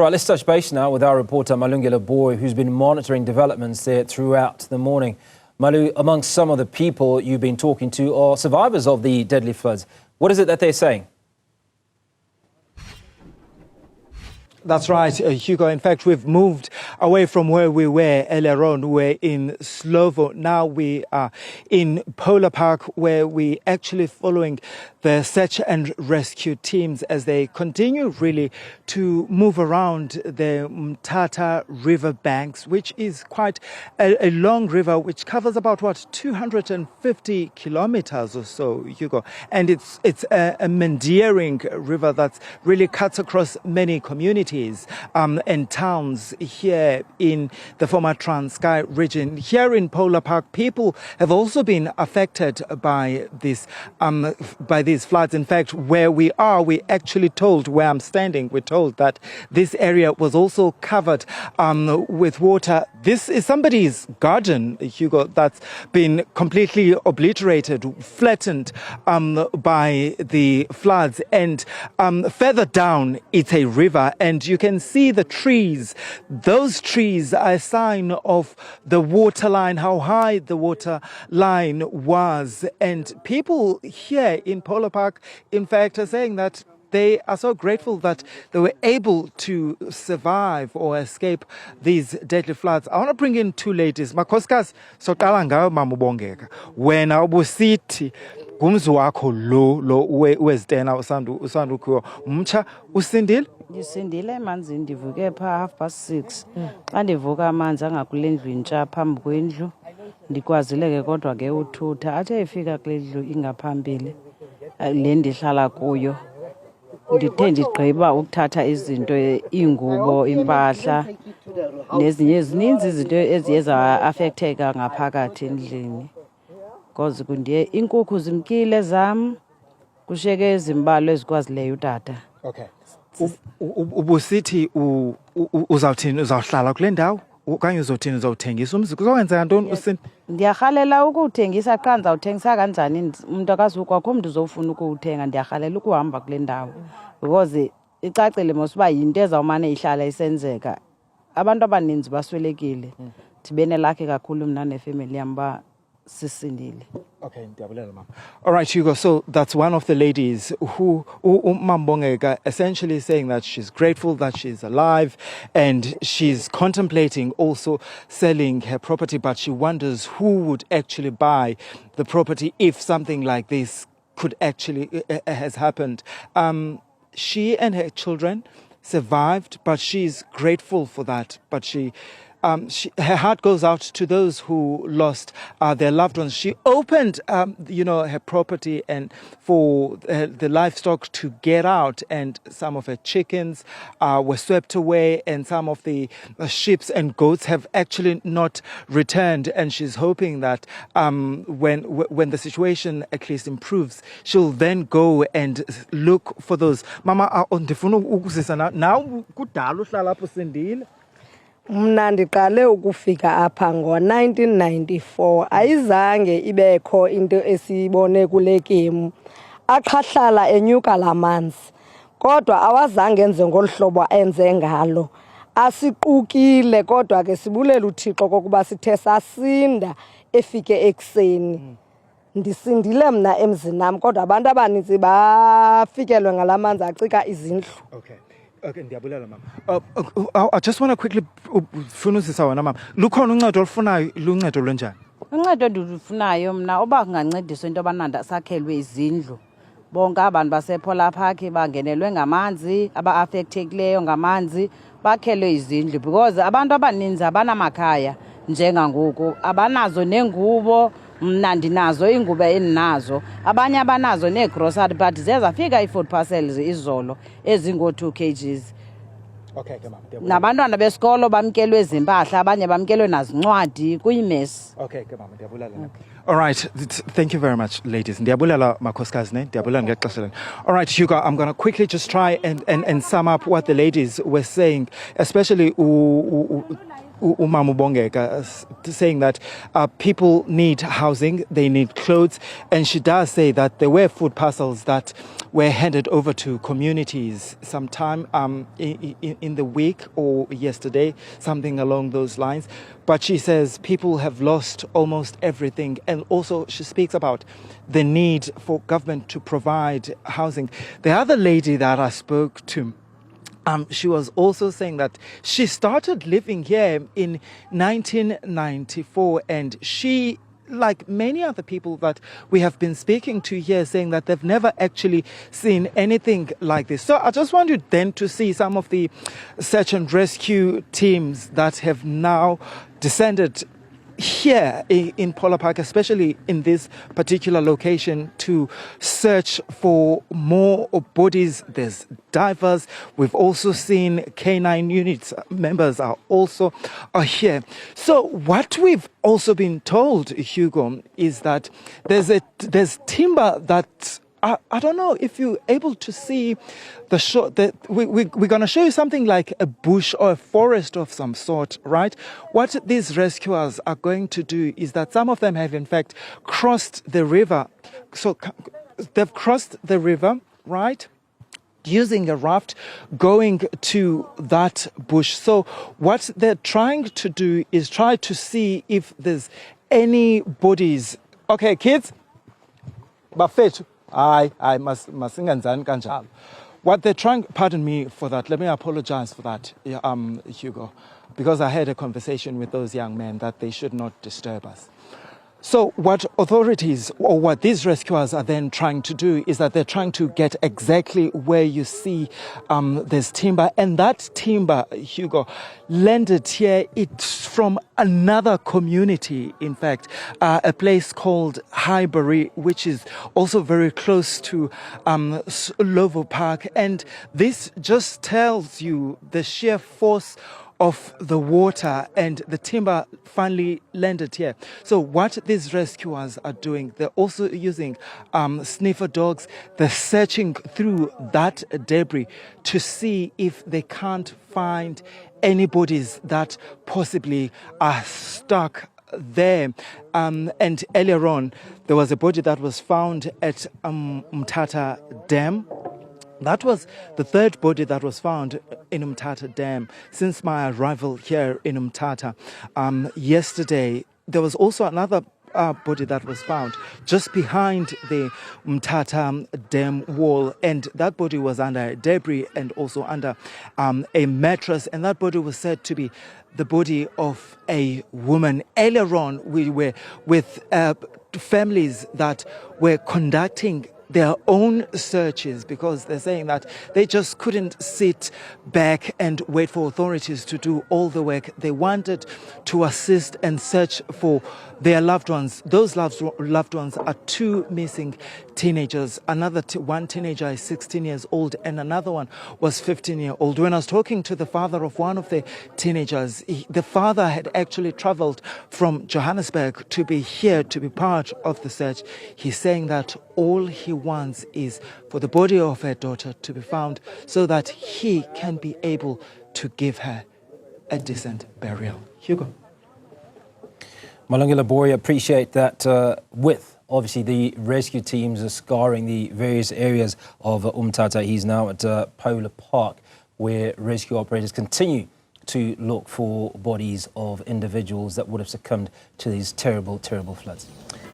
All right, let's touch base now with our reporter Malungelo Booi, who's been monitoring developments there throughout the morning. Malu, amongst some of the people you've been talking to are survivors of the deadly floods. What is it that they're saying? That's right, Hugo. In fact, we've moved away from where we were earlier on. We're in Slovo. Now we are in Polar Park, where we're actually following the search and rescue teams as they continue really to move around the Mthatha River banks, which is quite a long river, which covers about, 250 kilometers or so, Hugo. And it's a meandering river that really cuts across many communities and towns here in the former Transkei region. Here in Polar Park, people have also been affected by these floods. In fact, where we are, we actually told, where I'm standing, we're told that this area was also covered with water. This is somebody's garden, Hugo, that's been completely obliterated, flattened by the floods. And further down, it's a river, and you can see the trees. Those trees are a sign of the water line, how high the water line was. And people here in Polar Park, in fact, are saying that they are so grateful that they were able to survive or escape these deadly floods. I want to bring in two ladies. Makhosikazi, soqala ngawe Mama uBongeka. Wena ubusithi ngumzi wakho lo wezitena usanda ukho umtsha usindile? Ndisindile emanzini, ndivuke pha 6:30. Xa ndivuka amanzi angakule ndlu intsha phambi kwendlu, ndikwazile ke kodwa ke uthutha. Athe efika kule ndlu ingaphambili le ndihlala kuyo, ndithe ndigqiba ukuthatha izinto, iingubo, impahla nezinye ezininzi izinto eziye za-affecteka ngaphakathi endlini. Because kundiye iinkukhu zimkile zam, kushiyeke ezimbalwa ezikwazileyo utata. Okay. Ubusithi uzawuthini, uzawuhlala kule ndawo okanye uzothini, uzawuthengisa umzi? Kuzokwenzeka ntoni usini? Ndiyarhalela ukuwuthengisa qha ndizawuthengisa kanjani? Umuntu akazukho mntu uzofuna ukuwuthenga. Ndiyarhalela ukuhamba kule ndawo because icacile mos uba yinto ezawumane ihlala isenzeka. Abantu abaninzi baswelekile. Ndibe nelakhe kakhulu mna nefamily yam uba sisindile. Okay, mama. All right, Hugo. So that's one of the ladies who Mambongeka, essentially saying that she's grateful that she's alive and she's contemplating also selling her property, but she wonders who would actually buy the property if something like this could actually has happened. She and her children survived, but she's grateful for that. But her heart goes out to those who lost their loved ones. She opened, her property and for the livestock to get out, and some of her chickens were swept away, and some of the sheep and goats have actually not returned. And she's hoping that when the situation at least improves, she'll then go and look for those. Mama, ndifuna ukusisa now kudala uhlala apho Sindile. Mna ndiqale ukufika apha ngo-1994. Ayizange ibekho into esiyibone kule kemu. Aqhahlala enyuka lamanzi, kodwa awazange enze ngolu hlobo enze ngalo. Asiqukile, kodwa ke sibulela uThixo kokuba sithe sasinda efike ekuseni. Ndisindile mna emzini nam, kodwa abantu abaninzi bafikelwe ngalamanzi acika izindlu. Okay, ndiyabulela mama. I just want to quickly funusisa wena mama. Lukhona uncedo olufunayo, luncedo lwenjani? Uncedo endilufunayo mna oba kungancediswa into abananda sakhelwe izindlu. Bonke abantu basePolar Park bangenelwe ngamanzi, aba-affectekileyo ngamanzi, bakhelwe izindlu because abantu abaninzi abanamakhaya njengangoku, abanazo nengubo. Mna ndinazo iingubo endinazo, abanye abanazo neegrocery, but ziyafika ii-food parcels izolo ezingo-2 kgs. Okay, ke mama. Nabantwana besikolo bamkelwe izimpahla, abanye bamkelwe nazincwadi kuyimesi. Okay, ke mama, ndiyabulela. All right, thank you very much, ladies. Ndiyabulela makhosikazi ne, ndiyabulela ngexesha lenu. All right, Hugo, I'm going to quickly just try and sum up what the ladies were saying, especially Umamu Bongeka, saying that people need housing, they need clothes, and she does say that there were food parcels that were handed over to communities sometime in the week or yesterday, something along those lines. But she says people have lost almost everything, and also she speaks about the need for government to provide housing. The other lady that I spoke to, she was also saying that she started living here in 1994, and she, like many other people that we have been speaking to here, saying that they've never actually seen anything like this. So I just wanted then to see some of the search and rescue teams that have now descended here in Phola Park, especially in this particular location, to search for more bodies. There's divers. We've also seen K9 units members are also here. So what we've also been told, Hugo, is that there's timber that I don't know if you're able to see the shot. That we're going to show you something like a bush or a forest of some sort, right? What these rescuers are going to do is that some of them have in fact crossed the river. So they've crossed the river, right? Using a raft, going to that bush. So what they're trying to do is try to see if there's any bodies. Okay, kids, Buffet. I must kanjalo. What they're trying, pardon me for that, let me apologize for that, Hugo, because I had a conversation with those young men that they should not disturb us. So what authorities, or what these rescuers are then trying to do, is that they're trying to get exactly where you see there's timber. And that timber, Hugo, landed here. It's from another community, in fact, a place called Highbury, which is also very close to Slovo Park. And this just tells you the sheer force of the water, and the timber finally landed here. So what these rescuers are doing, they're also using sniffer dogs. They're searching through that debris to see if they can't find any bodies that possibly are stuck there. And earlier on, there was a body that was found at Umtata Dam. That was the third body that was found in Umtata Dam since my arrival here in Umtata. Yesterday, there was also another body that was found just behind the Umtata Dam wall, and that body was under debris and also under a mattress, and that body was said to be the body of a woman. Earlier on, we were with families that were conducting their own searches, because they're saying that they just couldn't sit back and wait for authorities to do all the work. They wanted to assist and search for their loved ones. Those loved ones are two missing teenagers. One teenager is 16 years old and another one was 15-year-old. When I was talking to the father of one of the teenagers, the father had actually traveled from Johannesburg to be here to be part of the search. He's saying that all he wants is for the body of her daughter to be found so that he can be able to give her a decent burial. Hugo. Malungelo Booi, appreciate that with obviously the rescue teams are scouring the various areas of Umtata. He's now at Phola Park, where rescue operators continue to look for bodies of individuals that would have succumbed to these terrible, terrible floods.